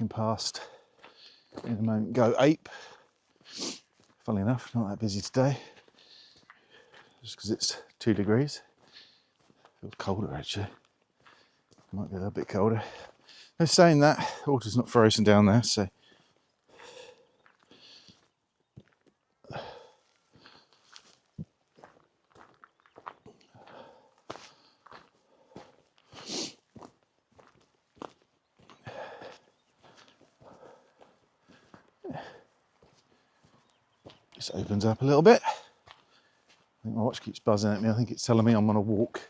walking past in a moment Go Ape. Funnily enough, not that busy today, just because it's 2 degrees. Feels colder actually. Might be a little bit colder. They're saying that the water's not frozen down there, so just opens up a little bit. I think my watch keeps buzzing at me. I think it's telling me I'm on a walk.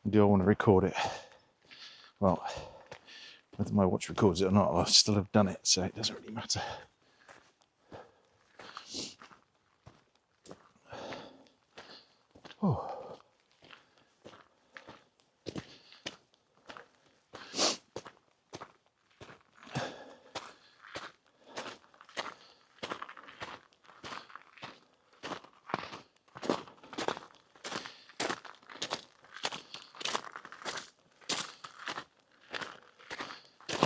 And do I want to record it? Well, whether my watch records it or not, I'll still have done it, so it doesn't really matter. Oh.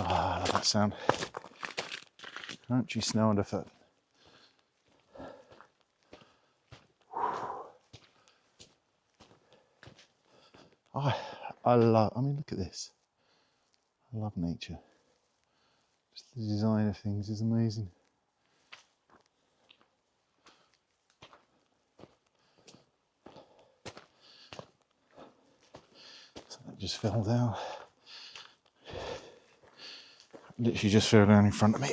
Ah, I love that sound. Crunchy snow underfoot. I mean, look at this. I love nature. Just the design of things is amazing. So that just fell down. Literally just fell down in front of me.